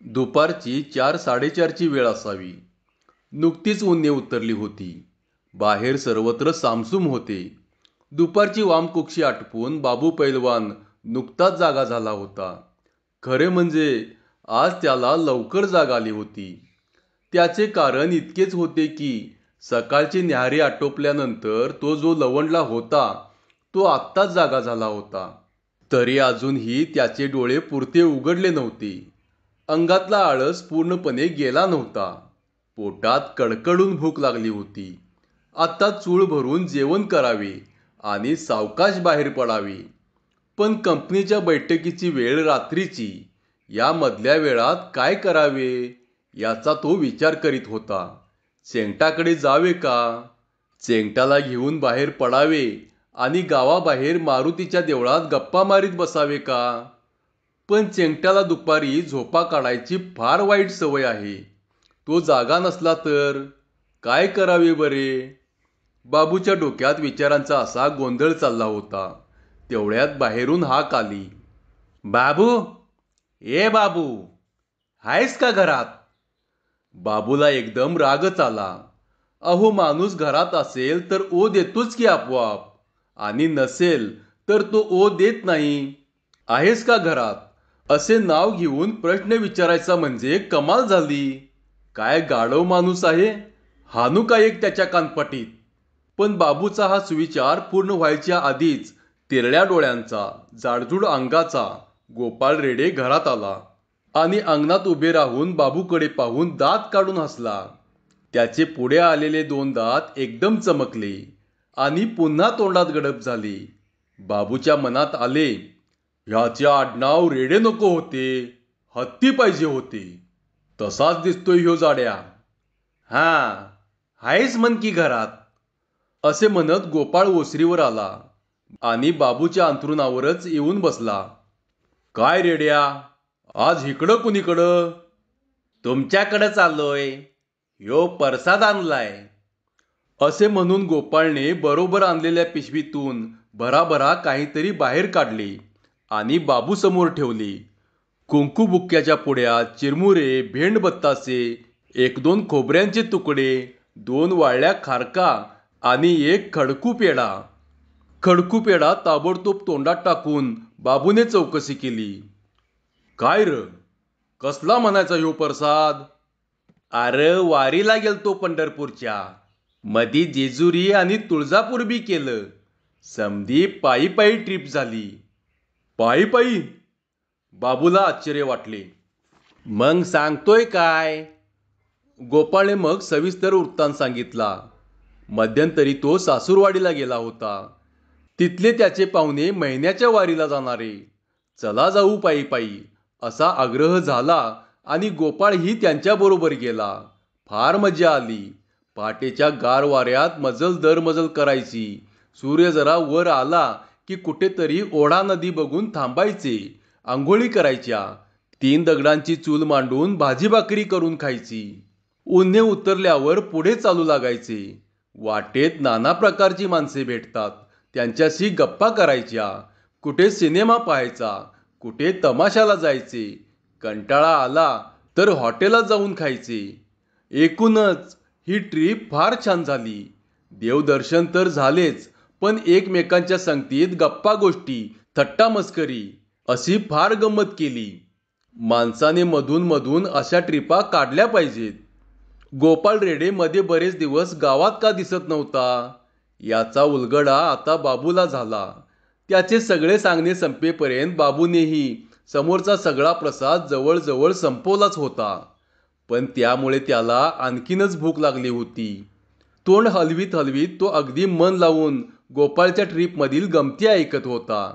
दुपारची 4:30ची वेळ असावी. नुकतीच उन्हे उतरली होती. बाहेर सर्वत्र सामसूम होते. दुपारची वामकुक्षी आटपून बाबू पैलवान नुकताच जागा झाला होता. खरे म्हणजे आज त्याला लवकर जाग आली होती. त्याचे कारण इतकेच होते की सकाळची न्याहारी आटोपल्यानंतर तो जो लवंडला होता तो आत्ताच जागा झाला होता. तरी अजूनही त्याचे डोळे पुरते उघडले नव्हते. अंगातला आळस पूर्णपणे गेला नव्हता. पोटात कडकडून भूक लागली होती. आता चूळ भरून जेवण करावे आणि सावकाश बाहेर पडावे. पण कंपनीच्या बैठकीची वेळ रात्रीची. या मधल्या वेळात काय करावे याचा तो विचार करीत होता. चेंगटाकडे जावे का? चेंगटाला घेऊन बाहेर पडावे आणि गावाबाहेर मारुतीच्या देवळात गप्पा मारीत बसावे का? पण चेंगट्याला दुपारी झोपा काढायची फार वाईट सवय आहे. तो जागा नसला तर काय करावे बरे? बाबूच्या डोक्यात विचारांचा असा गोंधळ चालला होता. तेवढ्यात बाहेरून हाक आली. बाबू, ए बाबू, आहेस का घरात? बाबूला एकदम रागच आला. अहो, माणूस घरात असेल तर ओ देतोच की आपोआप, आणि नसेल तर तो ओ देत नाही. आहेस का घरात असे नाव घेऊन प्रश्न विचारायचा म्हणजे कमाल झाली. काय गाढव माणूस आहे, हानू का एक त्याच्या कानपटीत. पण बाबूचा हा सुविचार पूर्ण व्हायच्या आधीच तिरळ्या डोळ्यांचा, जाडजूड अंगाचा गोपाळ रेडे घरात आला आणि अंगणात उभे राहून बाबूकडे पाहून दात काढून हसला. त्याचे पुढे आलेले 2 दात एकदम चमकले आणि पुन्हा तोंडात गडप झाले. बाबूच्या मनात आले, ह्याचे आडनाव रेडे नको होते, हत्ती पाहिजे होते. तसाच दिसतोय ह्यो जाड्या. हां, आहेस म्हण की घरात. असे म्हणत गोपाळ ओसरीवर आला आणि बाबूच्या अंथरुणावरच येऊन बसला. काय रेड्या, आज इकडं कुणीकडं? तुमच्याकडं चाललोय. ह्यो परसाद आणलाय. असे म्हणून गोपाळने बरोबर आणलेल्या पिशवीतून भराभरा काहीतरी बाहेर काढले आणि बाबूसमोर ठेवले. कुंकू बुक्क्याच्या पुड्या, चिरमुरे, भेंड बत्तासे, 1-2 खोबऱ्यांचे तुकडे, 2 वाळल्या खारका आणि 1 खडकू पेढा. खडकू पेढा ताबडतोब तोंडात टाकून बाबूने चौकशी केली. काय र, कसला म्हणायचा ह्यो प्रसाद? अरे वारीला गेलतो पंढरपूरच्या. मधी जेजुरी आणि तुळजापूर बी केलं. समधी पायी पायी ट्रिप झाली. पायी पायी? बाबूला आश्चर्य वाटले. मग सांगतोय काय? गोपाळने मग सविस्तर वृत्तांत सांगितला. मध्यंतरी तो सासूरवाडीला गेला होता. तिथले त्याचे पाहुणे महिन्याच्या वारीला जाणारे. चला जाऊ पायी पायी असा आग्रह झाला आणि गोपाळही त्यांच्याबरोबर गेला. फार मजा आली. पहाटेच्या गार वाऱ्यात मजल दरमजल करायची. सूर्य जरा वर आला की कुठेतरी ओढा नदी बघून थांबायचे. आंघोळी करायच्या. 3 दगडांची चूल मांडून भाजी भाकरी करून खायची. उन्हे उतरल्यावर पुढे चालू लागायचे. वाटेत नाना प्रकारची माणसे भेटतात. त्यांच्याशी गप्पा करायच्या. कुठे सिनेमा पाहायचा, कुठे तमाशाला जायचे. कंटाळा आला तर हॉटेलात जाऊन खायचे. एकूणच ही ट्रीप फार छान झाली. देवदर्शन तर झालेच, पण एकमेकांच्या संगतीत गप्पा गोष्टी, थट्टा मस्करी अशी फार गंमत केली. माणसाने मधून मधून अशा ट्रिपा काढल्या पाहिजेत. गोपाळ रेडे मध्ये बरेच दिवस गावात का दिसत नव्हता याचा उलगडा आता बाबूला झाला. त्याचे सगळे सांगणे संपेपर्यंत बाबूनेही समोरचा सगळा प्रसाद जवळजवळ संपवलाच होता. पण त्यामुळे त्याला आणखीनच भूक लागली होती. तोंड हलवीत हलवीत तो अगदी मन लावून गोपाळच्या ट्रीपमधील गमती ऐकत होता.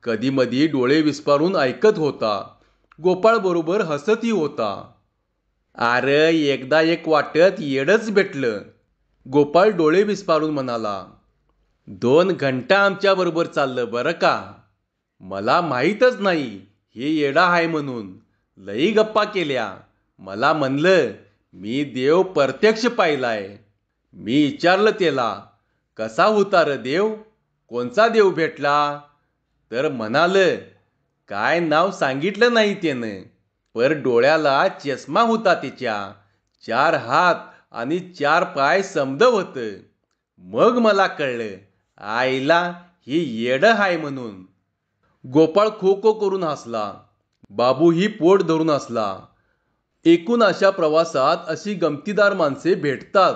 कधी मधी डोळे विस्पारून ऐकत होता. गोपाळ बरोबर हसतही होता. अरे एकदा एक वाटत येडच भेटलं. गोपाळ डोळे विस्पारून म्हणाला. 2 घंटा आमच्याबरोबर चाललं बरं का. मला माहीतच नाही हे येडा आहे म्हणून. लई गप्पा केल्या. मला म्हणलं मी देव प्रत्यक्ष पाहिलाय. मी विचारलं त्याला, कसा होता र देव, कोणचा देव भेटला? तर म्हणाल, काय नाव सांगितलं नाही त्यानं. पर डोळ्याला चष्मा होता त्याच्या. 4 हात आणि 4 पाय समद होतं. मग मला कळलं, आईला ही येडं हाय म्हणून. गोपाळ खो खो करून हसला. बाबूही पोट धरून हसला. एकूण अशा प्रवासात अशी गमतीदार माणसे भेटतात.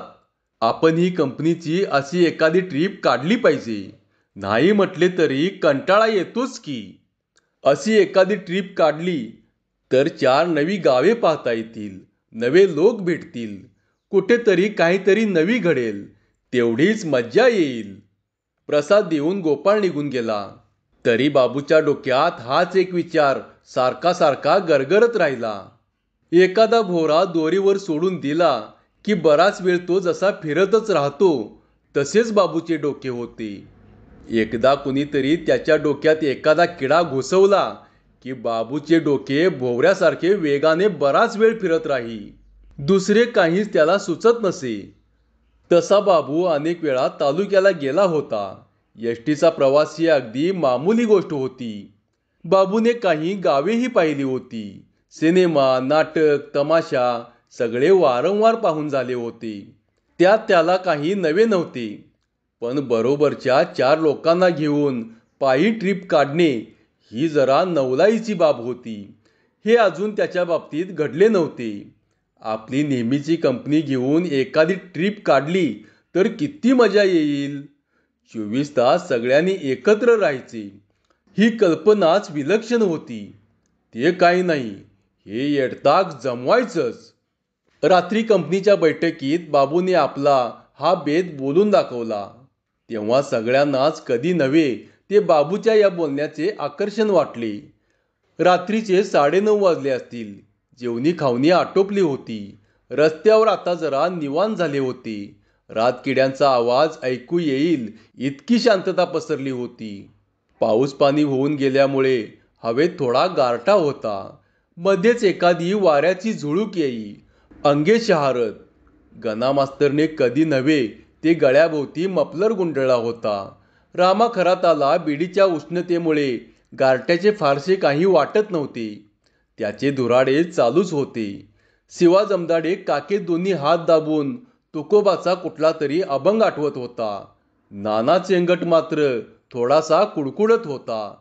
आपण ही कंपनीची अशी एखादी ट्रिप काढली पाहिजे. नाही म्हटले तरी कंटाळा येतोच की. अशी एखादी ट्रिप काढली तर 4 नवी गावे पाहता येतील, नवे लोक भेटतील, कुठेतरी काहीतरी नवी घडेल, तेवढीच मज्जा येईल. प्रसाद देऊन गोपाळ निघून गेला. तरी बाबूच्या डोक्यात हाच एक विचार सारखा सारखा गरगरत राहिला. एखादा भोवरा दोरीवर सोडून दिला की बराच वेळ तो जसा फिरतच राहतो, तसेच बाबूचे डोके होते. एकदा कुणीतरी त्याच्या डोक्यात एखादा किडा घुसवला की बाबूचे डोके भोवऱ्यासारखे वेगाने बराच वेळ फिरत राही. दुसरे काहीच त्याला सुचत नसे. तसा बाबू अनेक वेळा तालुक्याला गेला होता. एसटीचा प्रवास ही अगदी मामूली गोष्ट होती. बाबूने काही गावेही पाहिली होती. सिनेमा, नाटक, तमाशा सगळे वारंवार पाहून झाले होते. त्यात त्याला काही नवे नव्हते. पण बरोबरच्या 4 लोकांना घेऊन पायी ट्रिप काढणे ही जरा नवलाईची बाब होती. हे अजून त्याच्या बाबतीत घडले नव्हते. आपली नेहमीची कंपनी घेऊन एखादी ट्रिप काढली तर किती मजा येईल. 24 तास सगळ्यांनी एकत्र राहायचे. ही कल्पनाच विलक्षण होती. ते काही नाही, हे येडताक जमवायचंच. रात्री कंपनीच्या बैठकीत बाबूने आपला हा बेत बोलून दाखवला. तेव्हा सगळ्यांनाच कधी नव्हे ते बाबूच्या या बोलण्याचे आकर्षण वाटले. रात्रीचे 9:30 वाजले असतील. जेवणी खावणी आटोपली होती. रस्त्यावर आता जरा निवांत झाले होते. रातकिड्यांचा आवाज ऐकू येईल इतकी शांतता पसरली होती. पाऊस पाणी होऊन गेल्यामुळे हवेत थोडा गारठा होता. मध्येच एखादी वाऱ्याची झुळूक येई, अंगे शहारत. गणा मास्तरने कधी नव्हे ते गळ्याभोवती मफलर गुंडळला होता. रामा खराताला बीडीच्या उष्णतेमुळे गारठ्याचे फारसे काही वाटत नव्हते. त्याचे धुराडे चालूच होते. शिवा जमदाडे काकेत दोन्ही हात दाबून तुकोबाचा कुठला तरी अभंग आठवत होता. नाना चेंगट मात्र थोडासा कुडकुडत होता.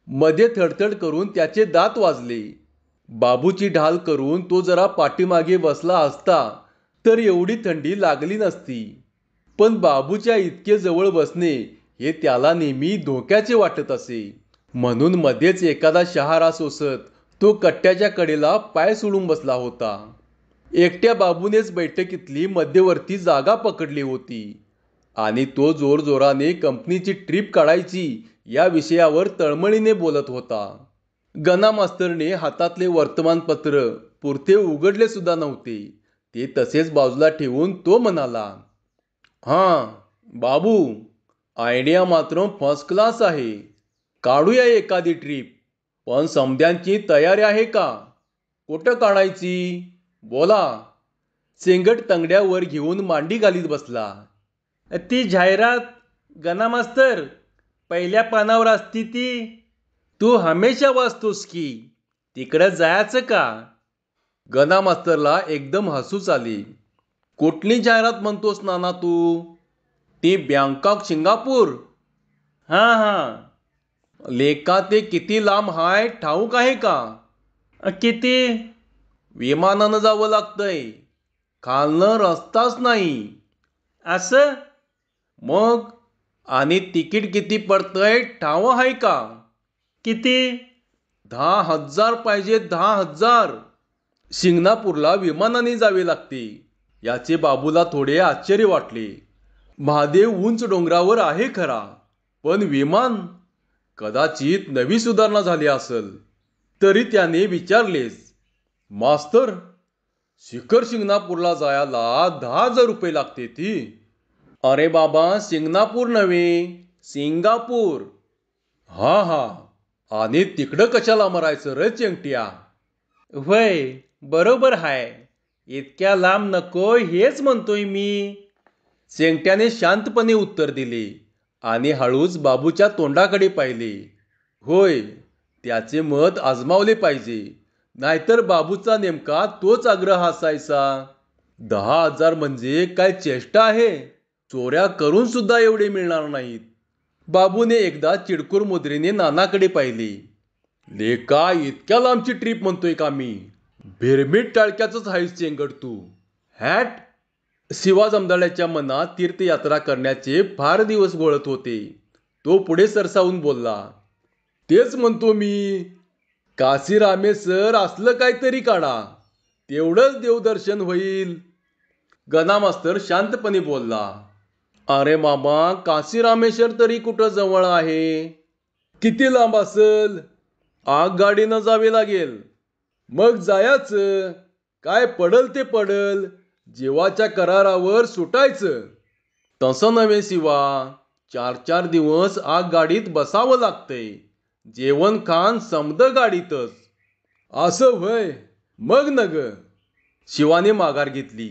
मध्ये थडथड करून त्याचे दात वाजले. बाबूची ढाल करून तो जरा पाठीमागे बसला असता तर एवढी थंडी लागली नसती. पण बाबूच्या इतके जवळ बसणे हे त्याला नेहमी धोक्याचे वाटत असे. म्हणून मध्येच एखादा शहारा सोसत तो कट्ट्याच्या कडेला पाय सोडून बसला होता. एकट्या बाबूनेच बैठकीतली मध्यवर्ती जागा पकडली होती आणि तो जोरजोराने कंपनीची ट्रिप काढायची या विषयावर तळमळीने बोलत होता. गणा मास्तरने हातातले वर्तमानपत्र पुरते उघडले सुद्धा नव्हते. ते तसेच बाजूला ठेवून तो म्हणाला, हां बाबू, आयडिया मात्र फर्स्ट क्लास आहे. काढूया एखादी ट्रिप. पण समद्यांची तयारी आहे का? कुठं काढायची? बोला. चेंगट तंगड्या वर घेऊन मांडी घालीत बसला. ती जाहिरात गणा मास्तर पहिल्या पानावर असती ती. तू हमेशा वाचतोस की. तिकडं जायचं का? गणा मास्तरला एकदम हसूच आली. कुठली जाहिरात म्हणतोस नाना तू? ती बँकॉक सिंगापूर? हां हां. लेका ते किती लांब हाय ठाऊक आहे का? किती? विमानानं जावं लागतंय. खालनं रस्ताच नाही. असं? मग आणि तिकीट किती पडतंय ठाव आहे का? किती? 10,000 पाहिजे. 10,000. सिंगापूरला विमानाने जावे लागते. याचे बाबूला थोडे आश्चर्य वाटले. महादेव उंच डोंगरावर आहे खरा, पण विमान? कदाचित नवी सुधारणा झाली असेल. तरी त्याने विचारलेच, मास्तर, शिखर सिंगापूरला जायला 10,000 रुपये लागते ती. अरे बाबा, सिंगापूर नव्हे, सिंगापूर. हा हा. आणि तिकडं कशाला मरायचं रे चेंगट्या? वय बरोबर हाय. इतक्या लांब नको हेच म्हणतोय मी. चेंगट्याने शांतपणे उत्तर दिले आणि हळूच बाबूच्या तोंडाकडे पाहिले. होय, त्याचे मत आजमावले पाहिजे. नाहीतर बाबूचा नेमका तोच आग्रह असायचा. 10,000 म्हणजे काय चेष्टा आहे? चोऱ्या करून सुद्धा एवढे मिळणार नाहीत. बाबूने एकदा चिडखोर मुद्रेने नानाकडे पाहिले. लेका, इतक्या लांबची ट्रिप म्हणतोय का मी? भिरमीट टाळक्याचंच आहेस चेंगट तू. हॅट. शिवा जमदाड्याच्या मनात तीर्थयात्रा करण्याचे फार दिवस घोळत होते. तो पुढे सरसावून बोलला. तेच म्हणतो मी. काशी रामेश्वर असलं काहीतरी काढा. तेवढंच देवदर्शन होईल. गणा मास्तर शांतपणे बोलला. अरे मामा, काशी रामेश्वर तरी कुठं जवळ आहे? किती लांब असेल? आगगाडीनं जावे लागेल. मग जायचं. काय पडल ते पडल. जीवाच्या करारावर सुटायचं. तसं नव्हे शिवा. 4-4 दिवस आगगाडीत बसावं लागतंय. जेवण खान समद गाडीतच. असं व्हय. मग नग. शिवाने माघार घेतली.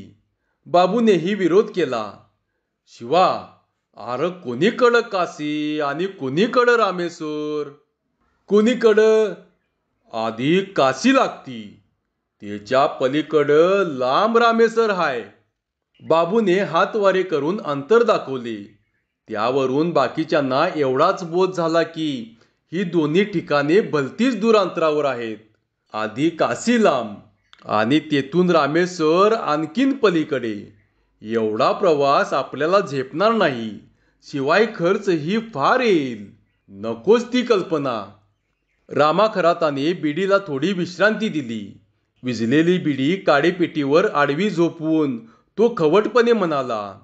बाबूनेही विरोध केला. शिवा, अरे कुणीकडं काशी आणि कुणीकडं रामेश्वर? कुणीकडं? आधी काशी लागती. त्याच्या पलीकडं लांब रामेश्वर हाय. बाबूने हातवारे करून अंतर दाखवले. त्यावरून बाकीच्यांना एवढाच बोध झाला की ही दोन्ही ठिकाणे भलतीच दूर अंतरावर आहेत. आधी काशी लांब आणि तेथून रामेश्वर आणखीन पलीकडे. एवढा प्रवास आपल्याला झेपणार नाही. शिवाय खर्चही फार येईल. नकोच ती कल्पना. रामा खराताने बिडीला थोडी विश्रांती दिली. विझलेली बिडी काडीपेटीवर आडवी झोपवून तो खवटपणे म्हणाला.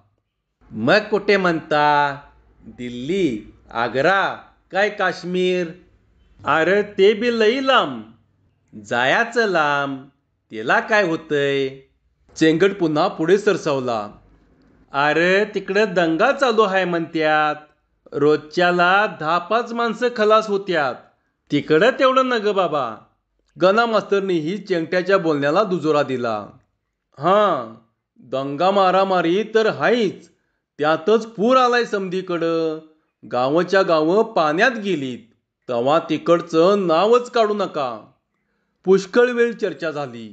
मग कुठे म्हणता? दिल्ली, आग्रा, काय काश्मीर? अरे ते बी लई लांब. जायाचं लांब. त्याला काय होतंय? चेंगट पुन्हा पुढे सरसावला. अरे तिकडे दंगा चालू आहे म्हणत्यात. रोजच्याला 10-5 माणसं खलास होत्यात. तिकडं तेवढं नग बाबा. गणा मास्तरनीही चेंगट्याच्या बोलण्याला दुजोरा दिला. हां, दंगा मारामारी तर हायच. त्यातच पूर आलाय समधीकडं. गावच्या गावं पाण्यात गेलीत. तवा तिकडचं नावच काढू नका. पुष्कळ वेळ चर्चा झाली.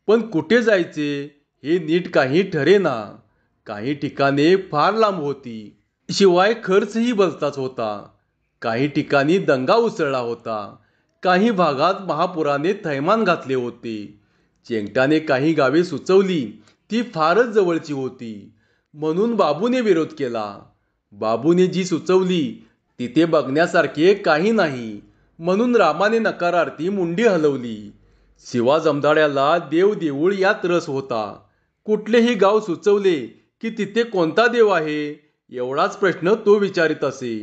पण कुठे जायचे हे नीट काही ठरेना. काही ठिकाणे फार लांब होती. शिवाय खर्चही भलताच होता. काही ठिकाणी दंगा उसळला होता. काही भागात महापुराने थैमान घातले होते. चेंगटाने काही गावे सुचवली. ती फारच जवळची होती. म्हणून बाबूने विरोध केला. बाबूने जी सुचवली तिथे बघण्यासारखे काही नाही म्हणून रामाने नकारार्थी मुंडी हलवली. शिवा जमदाड्याला देव देऊळ यात रस होता. कुठलेही गाव सुचवले की तिथे कोणता देव आहे एवढाच प्रश्न तो विचारित असे.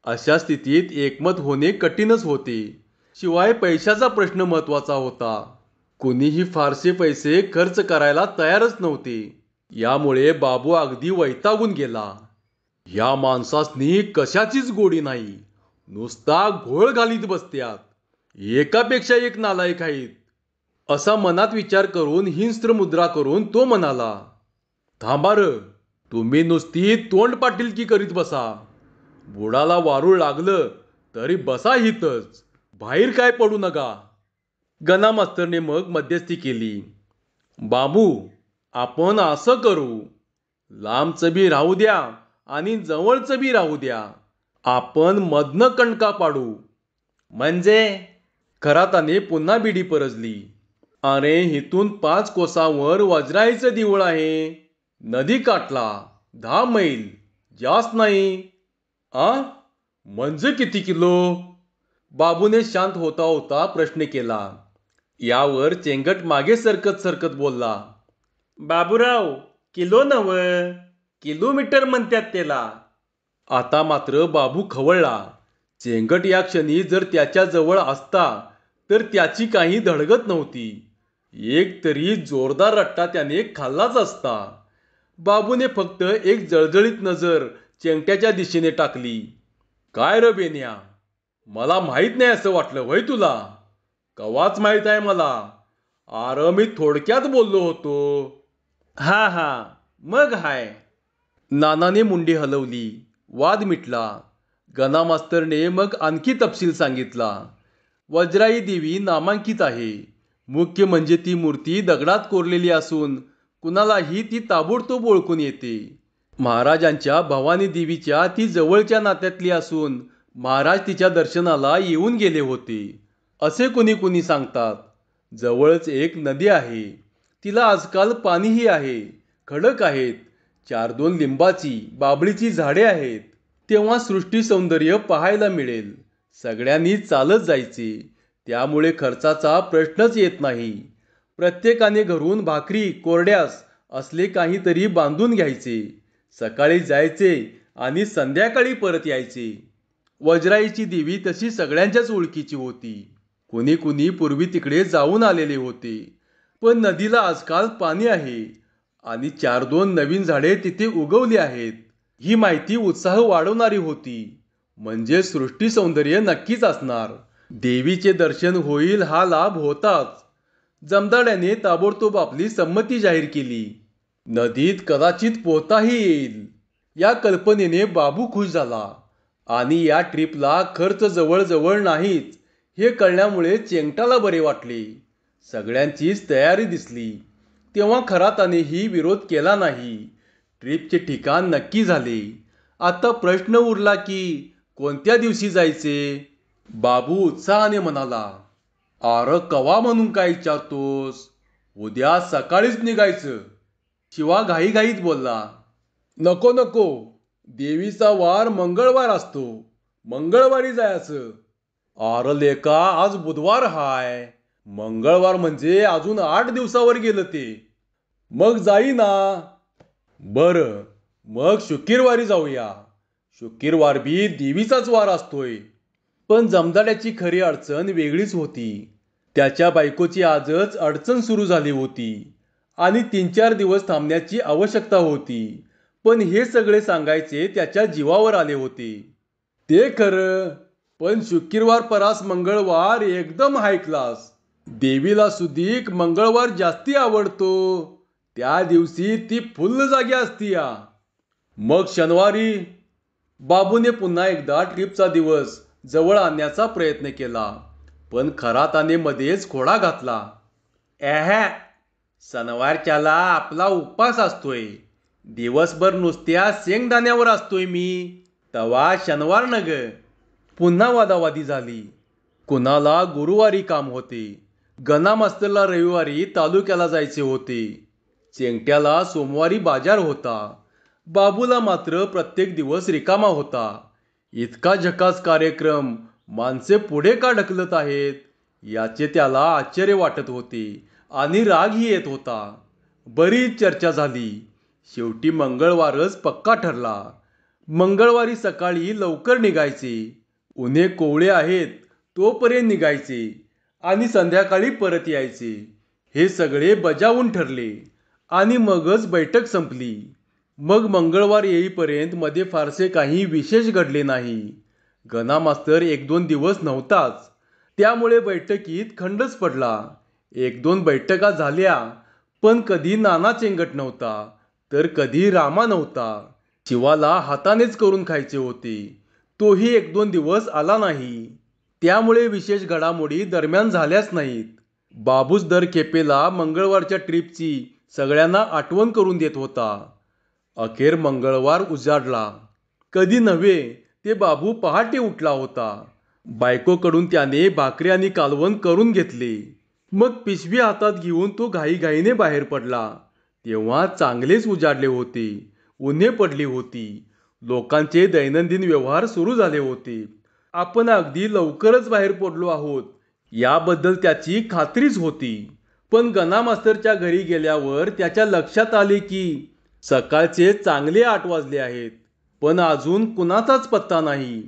अशा स्थितीत एकमत होणे कठीणच होते. शिवाय पैशाचा प्रश्न महत्वाचा होता. कुणीही फारसे पैसे खर्च करायला तयारच नव्हते. यामुळे बाबू अगदी वैतागून गेला. ह्या माणसासनी कशाचीच गोडी नाही. नुसता घोळ घालीत बसत्यात. एकापेक्षा एक नालायक आहेत. असा मनात विचार करून हिंस्त्र मुद्रा करून तो म्हणाला. थांबा र. तुम्ही नुसती तोंड पाटीलकी करीत बसा. बुडाला वारूळ लागलं तरी बसा हितच. बाहेर काय पडू नका. गणा मास्तरने मग मध्यस्थी केली. बाबू, आपण असं करू. लांबचं बी राहू द्या आणि जवळचं बी राहू द्या. आपण मधनं कणका पाडू. म्हणजे? खराताने पुन्हा बिडी परजली. अरे हिथून 5 कोसावर वज्राईचं देऊळ आहे. नदी काठला 10 मैल. जास्त नाही. आ? म्हणजे किती किलो? बाबूने शांत होता होता प्रश्न केला. यावर चेंगट मागे सरकत सरकत बोलला. बाबूराव, किलो नव, किलोमीटर म्हणतात त्याला. आता मात्र बाबू खवळला. चेंगट या क्षणी जर त्याच्या जवळ असता तर त्याची काही धडगत नव्हती. एक तरी जोरदार रट्टा त्याने खाल्लाच असता. बाबूने फक्त एक जळजळीत नजर चेंगट्याच्या दिशेने टाकली. काय र बेन्या, मला माहित नाही असं वाटलं व्हय तुला? कवाच माहित आहे मला. अरे मी थोडक्यात बोललो होतो. हा हा, मग हाय. नानाने मुंडी हलवली. वाद मिटला. गणा मास्तरने मग आणखी तपशील सांगितला. वज्राई देवी नामांकित आहे. मुख्य म्हणजे ती मूर्ती दगडात कोरलेली असून कुणालाही ती ताबडतोब ओळखून येते. महाराजांच्या भवानी देवीच्या ती जवळच्या नात्यातली असून महाराज तिच्या दर्शनाला येऊन गेले होते, असे कुणी कुणी सांगतात. जवळच एक नदी आहे. तिला आजकाल पाणीही आहे. खडक आहेत. 4-2 लिंबाची, बाभळीची झाडे आहेत. तेव्हा सृष्टी सौंदर्य पाहायला मिळेल. सगळ्यांनी चालत जायचे. त्यामुळे खर्चाचा प्रश्नच येत नाही. प्रत्येकाने घरून भाकरी, कोरड्यास असले काहीतरी बांधून घ्यायचे. सकाळी जायचे आणि संध्याकाळी परत यायचे. वज्राईची देवी तशी सगळ्यांच्याच ओळखीची होती. कुणी कुणी पूर्वी तिकडे जाऊन आलेले होते. पण नदीला आजकाल पाणी आहे आणि 4-2 नवीन झाडे तिथे उगवली आहेत. ही माहिती उत्साह वाढवणारी होती. म्हणजे सृष्टी सौंदर्य नक्कीच असणार. देवीचे दर्शन होईल हा लाभ होताच. जमदाड्याने ताबडतोब आपली संमती जाहीर केली. नदीत कदाचित पोहताही येईल या कल्पनेने बाबू खुश झाला. आणि या ट्रिपला खर्च जवळजवळ नाहीच हे कळल्यामुळे चेंगटाला बरे वाटले. सगळ्यांचीच तयारी दिसली. तेव्हा खरातानेही विरोध केला नाही. ट्रिपचे ठिकाण नक्की झाले. आता प्रश्न उरला की कोणत्या दिवशी जायचे. बाबू उत्साहाने म्हणाला, "अरे कवा म्हणून काय विचारतोस? उद्या सकाळीच निघायचं." शिवा घाईघाईत बोलला, "नको नको, देवीचा वार मंगळवार असतो. मंगळवारी जायचं." "अरे लेका, आज बुधवार हाय. मंगळवार म्हणजे अजून 8 दिवसावर गेलं ते." "मग जाईना." "बरं, मग शुक्रवारी जाऊया. शुक्रवार बी देवीचाच वार असतोय." पण जमदाड्याची खरी अडचण वेगळीच होती. त्याच्या बायकोची आजच अडचण सुरू झाली होती आणि 3-4 दिवस थांबण्याची आवश्यकता होती. पण हे सगळे सांगायचे त्याच्या जीवावर आले होते. "ते खरं, पण शुक्रवार परास मंगळवार एकदम हाय क्लास. देवीला सुधीक मंगळवार जास्ती आवडतो. त्या दिवशी ती फुल्ल जागी असतीया." "मग शनिवारी." बाबूने पुन्हा एकदा ट्रिपचा दिवस जवळ आणण्याचा प्रयत्न केला. पण खराताने मध्येच खोडा घातला. शनिवारच्याला आपला उपवास असतोय. दिवसभर नुसत्या शेंगदाण्यावर असतोय मी. तवा शनिवार न ग." पुन्हा वादावादी झाली. कुणाला गुरुवारी काम होते. गणा मास्तरला रविवारी तालुक्याला जायचे होते. चेंगट्याला सोमवारी बाजार होता. बाबूला मात्र प्रत्येक दिवस रिकामा होता. इतका झकास कार्यक्रम माणसे पुढे का ढकलत आहेत याचे त्याला आश्चर्य वाटत होते आणि रागही येत होता. बरीच चर्चा झाली. शेवटी मंगळवारच पक्का ठरला. मंगळवारी सकाळी लवकर निघायचे. उन्हे कोवळे आहेत तोपर्यंत निघायचे आणि संध्याकाळी परत यायचे. हे सगळे बजावून ठरले आणि मगच बैठक संपली. मग मंगळवार येईपर्यंत मध्ये फारसे काही विशेष घडले नाही. गणा मास्तर 1-2 दिवस नव्हताच. त्यामुळे बैठकीत खंडच पडला. 1-2 बैठका झाल्या, पण कधी नाना चेंगट नव्हता तर कधी रामा नव्हता. शिवाला हातानेच करून खायचे होते. तोही 1-2 दिवस आला नाही. त्यामुळे विशेष घडामोडी दरम्यान झाल्याच नाहीत. बाबूच दर खेपेला मंगळवारच्या ट्रिपची सगळ्यांना आठवण करून देत होता. अखेर मंगळवार उजाडला. कधी नव्हे ते बाबू पहाटे उठला होता. बायकोकडून त्याने भाकरी आणि कालवण करून घेतले. मग पिशवी हातात घेऊन तो घाईघाईने बाहेर पडला. तेव्हा चांगलेच उजाडले होते. उन्हे पडली होती. लोकांचे दैनंदिन व्यवहार सुरू झाले होते. आपण अगदी लवकरच बाहेर पडलो आहोत याबद्दल त्याची खात्रीच होती. पण गणा मास्तरच्या घरी गेल्यावर त्याच्या लक्षात आले की सकाळचे चांगले 8 वाजले आहेत, पण अजून कुणाचाच पत्ता नाही.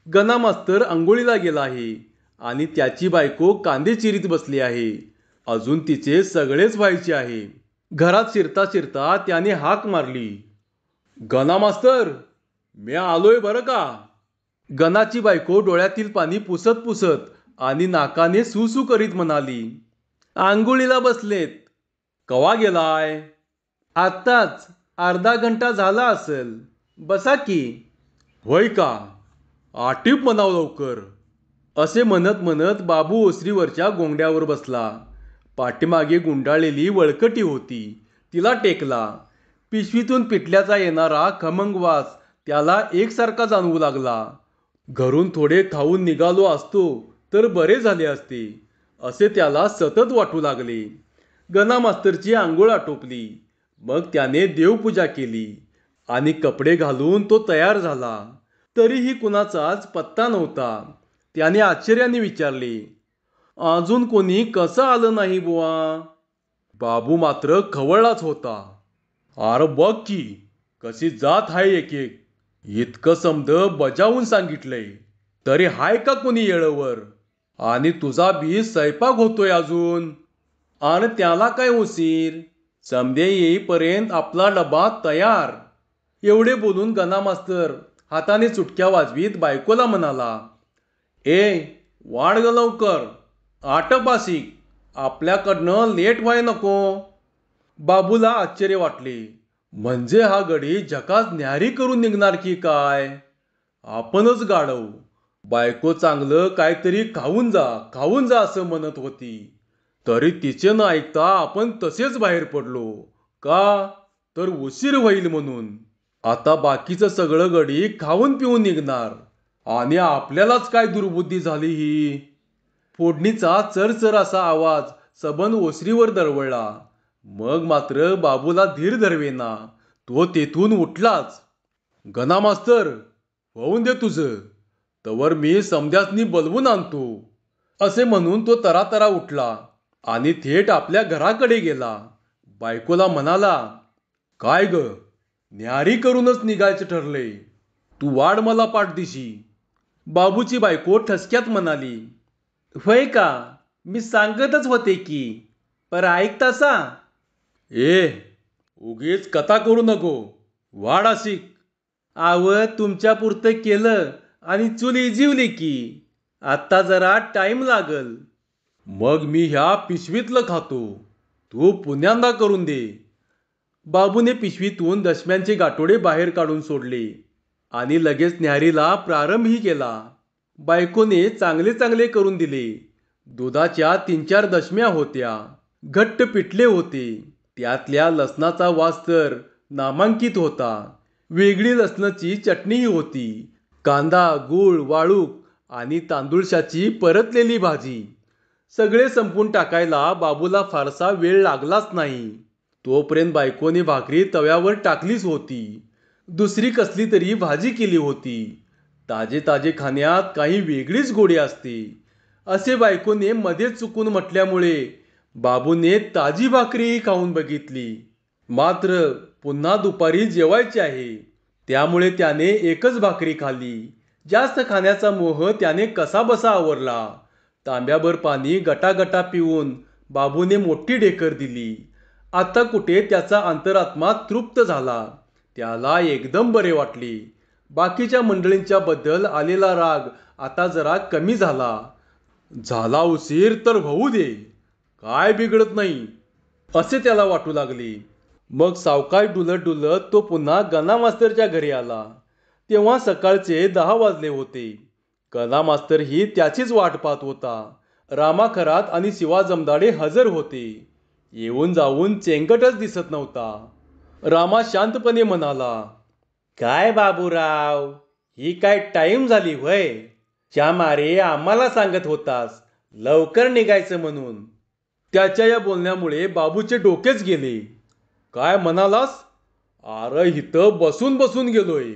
गणा मास्तर अंघोळीला गेला आहे आणि त्याची बायको कांदे चिरीत बसली आहे. अजून तिचे सगळेच व्हायचे आहे. घरात शिरता शिरता त्याने हाक मारली, "गणा मास्तर, मी आलोय बरं का." गणाची बायको डोळ्यातील पाणी पुसत पुसत आणि नाकाने सुसू करीत म्हणाली, "अंघोळीला बसलेत." "कवा गेलाय?" "आत्ताच. अर्धा घंटा झाला असेल. बसा की." "होय का? आटीप म्हणाव लवकर." असे म्हणत म्हणत बाबू ओसरीवरच्या गोंगड्यावर बसला. पाठीमागे गुंडाळलेली वळकटी होती, तिला टेकला. पिशवीतून पिठल्याचा येणारा खमंग वास त्याला एकसारखा जाणवू लागला. घरून थोडे खाऊन निघालो असतो तर बरे झाले असते, असे त्याला सतत वाटू लागले. गणा मास्तरची आंघोळ आटोपली. मग त्याने देवपूजा केली आणि कपडे घालून तो तयार झाला. तरीही कुणाचाच पत्ता नव्हता. त्याने आश्चर्याने विचारले, अजून कोणी कसं आलं नाही बुवा? बाबू मात्र खवळलाच होता. अरे बघ की, कशी जात आहे एक एक. इतकं समद बजावून सांगितलंय तरी हाय का कोणी येळवर? आणि तुझा बी स्वयंपाक होतोय अजून. आणि त्याला काय उशीर? समदे येईपर्यंत आपला डबा तयार. एवढे बोलून गणा मास्तर हाताने चुटक्या वाजवीत बायकोला म्हणाला, ए वाढ ग लवकर, आटपासिक, आपल्याकडनं लेट व्हाय नको. बाबूला आश्चर्य वाटले. म्हणजे हा गडी झकास न्यारी करून निघणार की काय? आपणच गाढव. बायको चांगलं काहीतरी खाऊन जा असं म्हणत होती, तरी तिचे न ऐकता आपण तसेच बाहेर पडलो. का तर उशीर होईल म्हणून. आता बाकीचं सगळं गडी खाऊन पिऊन निघणार आणि आपल्यालाच काय दुर्बुद्धी झाली ही. फोडणीचा चरचर असा आवाज सबन ओसरीवर दरवळला. मग मात्र बाबूला धीर धरवेना. तो तेथून उठलाच. गणा मास्तर, होऊन दे तुझं, तवर मी समध्यासनी बोलवून आणतो, असे म्हणून तो तरातरा उठला आणि थेट आपल्या घराकडे गेला. बायकोला म्हणाला, काय ग, न्यारी करूनच निघायचं ठरलंय? तू वाढ मला पाठदिशी. बाबूची बायको ठसक्यात म्हणाली, होय का? मी सांगतच होते की, पर ऐकतासा? ए, उगीच कथा करू नको, वाढ असिक. आव तुमच्या पुरतं केलं आणि चुली जिवली की, आता जरा टाइम लागल. मग मी ह्या पिशवीतलं खातो, तू पुण्यांदा करून दे. बाबूने पिशवीतून दशम्यांचे गाठोडे बाहेर काढून सोडले आणि लगेच न्याहारीला प्रारंभही केला. बायकोने चांगले चांगले करून दिले. दुधाच्या 3-4 दशम्या होत्या. घट्ट पिठले होते. त्यातल्या लसणाचा वास तर नामांकित होता. वेगळी लसणाची चटणीही होती. कांदा, गूळ, वाळूक आणि तांदूळशाची परतलेली भाजी. सगळे संपून टाकायला बाबूला फारसा वेळ लागलाच नाही. तोपर्यंत बायकोने भाकरी तव्यावर टाकलीच होती. दुसरी कसली तरी भाजी केली होती. ताजे ताजे खाण्यात काही वेगळीच गोडी असते, असे बायकोने मध्येच चुकून म्हटल्यामुळे बाबूने ताजी भाकरीही खाऊन बघितली. मात्र पुन्हा दुपारी जेवायचे आहे, त्यामुळे त्याने एकच भाकरी खाल्ली. जास्त खाण्याचा मोह त्याने कसाबसा आवरला. तांब्याभर पाणी गटागटा पिऊन बाबूने मोठी ढेकर दिली. आता कुठे त्याचा अंतरात्मा तृप्त झाला. त्याला एकदम बरे वाटले. बाकीच्या मंडळींच्या बद्दल आलेला राग आता जरा कमी झाला. झाला उशीर तर होऊ दे, काय बिघडत नाही, असे त्याला वाटू लागले. मग सावकाश डुलत डुलत तो पुन्हा गणा मास्तरच्या घरी आला. तेव्हा सकाळचे 10 वाजले होते. गणा मास्तर ही त्याचीच वाट पाहत होता. रामा खरात आणि शिवा जमदाडे हजर होते. येऊन जाऊन चेंगटच दिसत नव्हता. रामा शांतपणे म्हणाला, काय बाबूराव, ही काय टाईम झाली व्हय? च्या मारे आम्हाला सांगत होतास लवकर निघायचं म्हणून. त्याच्या या बोलण्यामुळे बाबूचे डोकेच गेले. काय म्हणालास? अरे इथं बसून बसून गेलोय,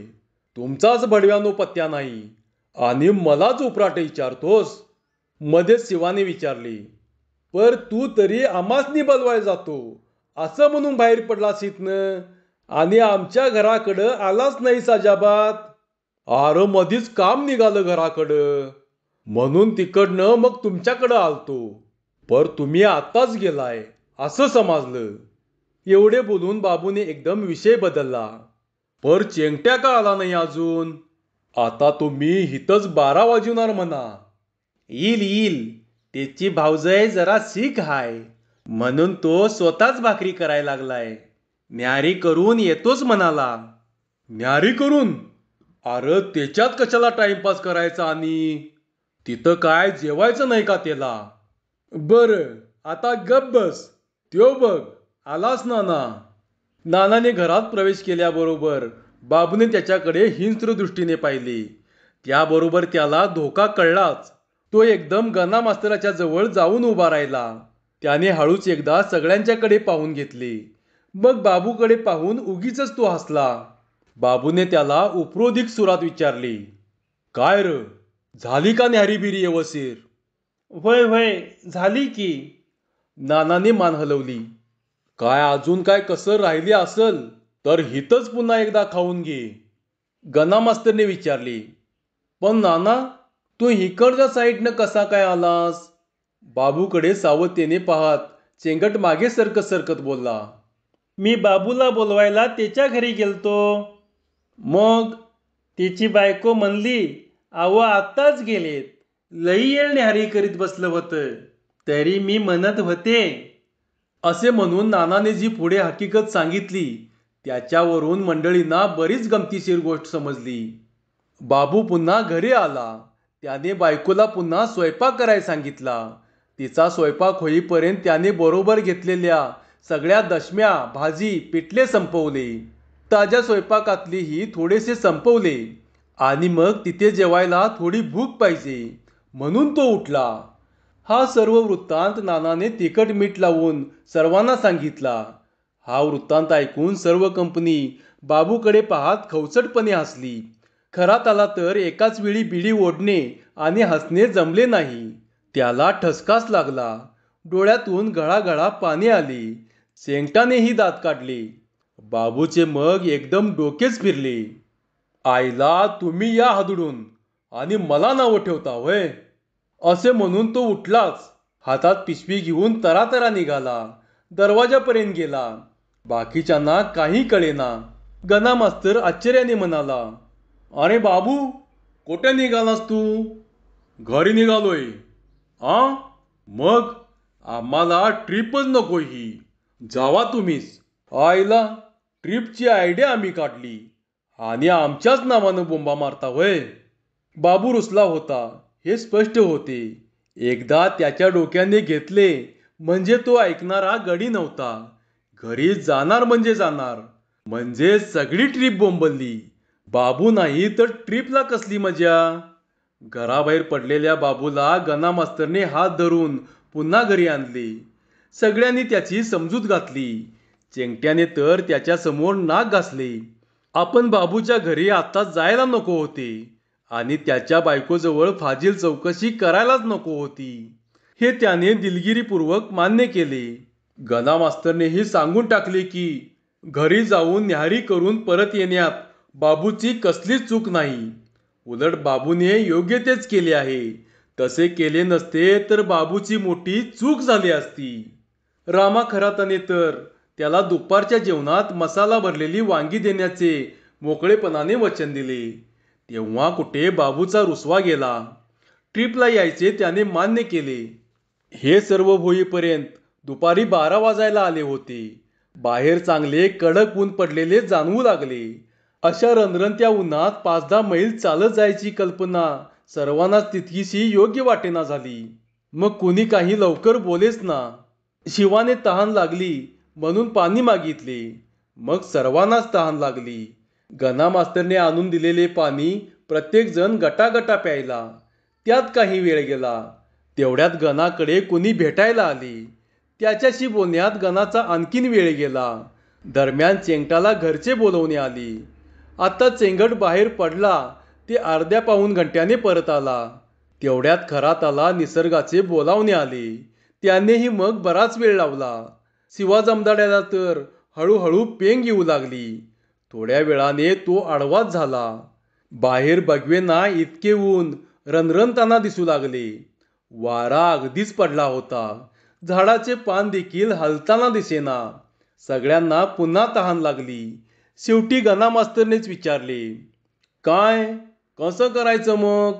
तुमचाच भडव्यानो पत्त्या नाही आणि मलाच उपराटे विचारतोस? मध्येच शिवाने विचारले, पर तू तरी आमासनी बलवाय जातो असं म्हणून बाहेर पडलास इथनं आणि आमच्या घराकडं आलाच नाहीस अजाबात. अरे मधीच काम निघालं घराकडं, म्हणून तिकडनं मग तुमच्याकडं आलतो, पर तुम्ही आताच गेलाय असं समजलं. एवढे बोलून बाबूने एकदम विषय बदलला. पर चेंगट्या का आला नाही अजून? आता तुम्ही हितच 12 वाजवणार म्हणा. येईल, त्याची भावजय जरा सीख हाय म्हणून तो स्वतःच भाकरी करायला लागलाय. न्यारी करून येतोच म्हणाला. न्यारी करून? अरे त्याच्यात कशाला टाइमपास करायचा आणि तिथं काय जेवायचं नाही का त्याला? बरं, आता गप बस. त्यो बघ आलास नाना. नानाने घरात प्रवेश केल्याबरोबर बाबूने त्याच्याकडे हिंस्त्र दृष्टीने पाहिले. त्याबरोबर त्याला धोका कळलाच. तो एकदम गणा मास्तराच्या जवळ जाऊन उभा राहिला. त्याने हळूच एकदा सगळ्यांच्याकडे पाहून घेतले. मग बाबूकडे पाहून उगीच तो हसला. बाबूने त्याला उपरोधिक सुरात विचारले, काय र, झाली का न्यारीबिरी व्यवस्थित? होय होय झाली की. नानाने मान हलवली. काय अजून काय कसर राहिली असल तर हितच पुन्हा एकदा खाऊन घे. गणा मास्तरने विचारले. पण नाना, तू हिकडच्या साईडनं कसा काय आलास? बाबूकडे सावधतेने पाहत चेंगट मागे सरकत सरकत बोलला. मी बाबूला बोलवायला त्याच्या घरी गेलतो. मग? त्याची बायको म्हणली, अहो आत्ताच गेलेत. लई येळ न्याहारी करीत बसलं होतं. तरी मी म्हणत होते. असे म्हणून नानाने जी पुढे हकीकत सांगितली त्याच्यावरून मंडळींना बरीच गमतीशीर गोष्ट समजली. बाबू पुन्हा घरी आला. त्याने बायकोला पुन्हा स्वयंपाक करायला सांगितला. तिचा स्वयंपाक होईपर्यंत त्याने बरोबर घेतलेल्या सगळ्या दशम्या, भाजी, पिठले संपवले. ताज्या स्वयंपाकातलीही थोडेसे संपवले. आणि मग तिथे जेवायला थोडी भूक पाहिजे म्हणून तो उठला. हा सर्व वृत्तांत नानाने तिखट मीठ लावून सर्वांना सांगितला. हा वृत्तांत ऐकून सर्व कंपनी बाबूकडे पाहत खवचटपणे हसली. खरात आला तर एकाच वेळी बिडी ओढणे आणि हसणे जमले नाही. त्याला ठसकाच लागला. डोळ्यातून गळागळा पाणी आले. चेंगटानेही दात काढले. बाबूचे मग एकदम डोकेच फिरले. आईला तुम्ही या हादडून आणि मला नावं ठेवता होय? असे म्हणून तो उठलाच. हातात पिशवी घेऊन तरातरा निघाला. दरवाजापर्यंत गेला. बाकीच्यांना काही कळेना. गणा मास्तर आश्चर्याने म्हणाला, अरे बाबू, कुठे निघालास तू? घरी निघालोय. आ? मग आम्हाला ट्रिपच नको ही. जावा तुम्हीच. आईला ट्रिपची आयडिया आम्ही काढली आणि आमच्याच नावानं बोंबा मारता होय? बाबू रुसला होता हे स्पष्ट होते. एकदा त्याच्या डोक्याने घेतले म्हणजे तो ऐकणारा गडी नव्हता. घरी जाणार म्हणजे जाणार. म्हणजे सगळी ट्रिप बोंबलली. बाबू नाही तर ट्रिपला कसली मजा? घराबाहेर पडलेल्या बाबूला गणा मास्तरने हात धरून पुन्हा घरी आणले. सगळ्यांनी त्याची समजूत घातली. चेंगट्याने तर त्याच्या समोर नाक घासले. आपण बाबूच्या घरी आता जायला नको होते आणि त्याच्या बायकोजवळ फाजील चौकशी करायलाच नको होती. हे त्याने दिलगिरीपूर्वक मान्य केले. गणा मास्तरनेही सांगून टाकले की घरी जाऊन न्याहारी करून परत येण्यात बाबूची कसलीच चूक नाही. उलट बाबूने योग्य तेच केले आहे. तसे केले नसते तर बाबूची मोठी चूक झाली असती. रामा खराताने तर त्याला दुपारच्या जेवणात मसाला भरलेली वांगी देण्याचे मोकळेपणाने वचन दिले. तेव्हा कुठे बाबूचा रुसवा गेला. ट्रिपला यायचे त्याने मान्य केले. हे सर्व होईपर्यंत दुपारी 12 वाजायला आले होते. बाहेर चांगले कडक ऊन पडलेले जाणवू लागले. अशा रणरणत्या उन्हात 5-10 मैल चालत जायची कल्पना सर्वांनाच तितकीशी योग्य वाटेना झाली. मग कुणी काही लवकर बोलेच ना. शिवाने तहान लागली म्हणून पाणी मागितले. मग सर्वांनाच तहान लागली. गणा मास्तरने आणून दिलेले पाणी प्रत्येकजण गटागटा प्यायला. त्यात काही वेळ गेला. तेवढ्यात गणाकडे कुणी भेटायला आले. त्याच्याशी बोलण्यात गणाचा आणखीन वेळ गेला. दरम्यान चेंगटाला घरचे बोलवणे आले. आता चेंगट बाहेर पडला ते अर्ध्या पाऊण घंट्याने परत आला. तेवढ्यात खराताला निसर्गाचे बोलावणे आले. त्यानेही मग बराच वेळ लावला. शिवा जमदाड्याला तर हळूहळू पेंग येऊ लागली. थोड्या वेळाने तो आडवाच झाला. बाहेर बगवेना इतके ऊन रणरणताना दिसू लागले. वारा अगदीच पडला होता. झाडाचे पान देखील हलताना दिसेना. सगळ्यांना पुन्हा तहान लागली. शेवटी गणा मास्तरनेच विचारले, काय कसं करायचं मग?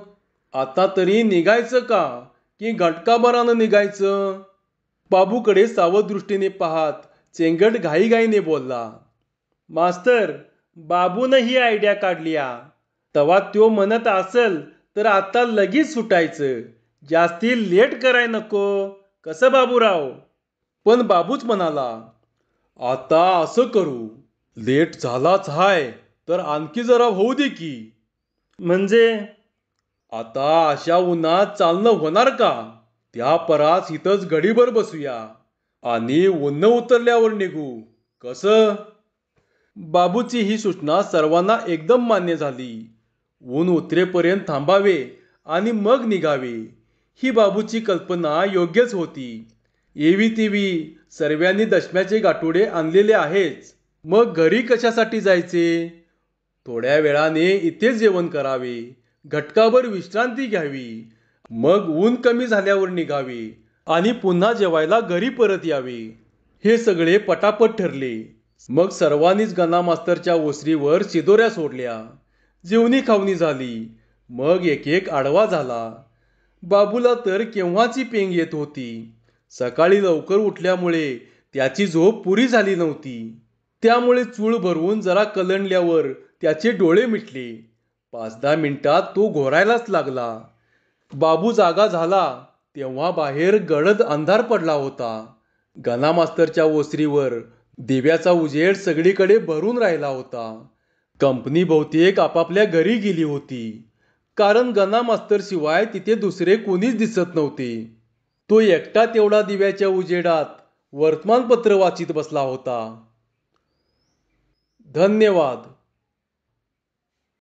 आता तरी निघायचं का की घटकाभरानं निघायचं? बाबूकडे सावध दृष्टीने पाहत चेंगट घाईघाईने बोलला, मास्तर, बाबून ही आयडिया काढली. तवा त्यो म्हणत असल तर आता लगेच सुटायचं. जास्ती लेट कराय नको. कसं बाबूराव? पण बाबूच म्हणाला, आता असं करू, लेट झालाच हाय तर आणखी जरा होऊ दे की. म्हणजे? आता अशा उन्हात चालणं होणार का? त्या परास इथंच गडीभर बसूया आणि ऊन उतरल्यावर निघू. कसं? बाबूची ही सूचना सर्वांना एकदम मान्य झाली. ऊन उतरेपर्यंत थांबावे आणि मग निघावे, ही बाबूची कल्पना योग्यच होती. एवी तेवी सर्वांनी दशम्याचे गाठोडे आणलेले आहेच, मग घरी कशासाठी जायचे? थोड्या वेळाने इथेच जेवण करावे, घटकाभर विश्रांती घ्यावी, मग ऊन कमी झाल्यावर निघावे आणि पुन्हा जेवायला घरी परत यावे. हे सगळे पटापट ठरले. मग सर्वांनीच गणा मास्तरच्या ओसरीवर शिदोऱ्या सोडल्या. जेवणी खावणी झाली. मग एक एक आडवा झाला. बाबूला तर केव्हाची पेंग येत होती. सकाळी लवकर उठल्यामुळे त्याची झोप पुरी झाली नव्हती. त्यामुळे चूळ भरून जरा कलंडल्यावर त्याचे डोळे मिटले. 5-10 मिनिटात तो घोरायलाच लागला. बाबू जागा झाला तेव्हा बाहेर गडद अंधार पडला होता. गणा मास्तरच्या ओसरीवर दिव्याचा उजेड सगळीकडे भरून राहिला होता. कंपनी बहुतेक आपापल्या घरी गेली होती, कारण गणा मास्तर शिवाय तिथे दुसरे कोणीच दिसत नव्हते. तो एकटा तेवढा दिव्याच्या उजेडात वर्तमानपत्र वाचित बसला होता. धन्यवाद.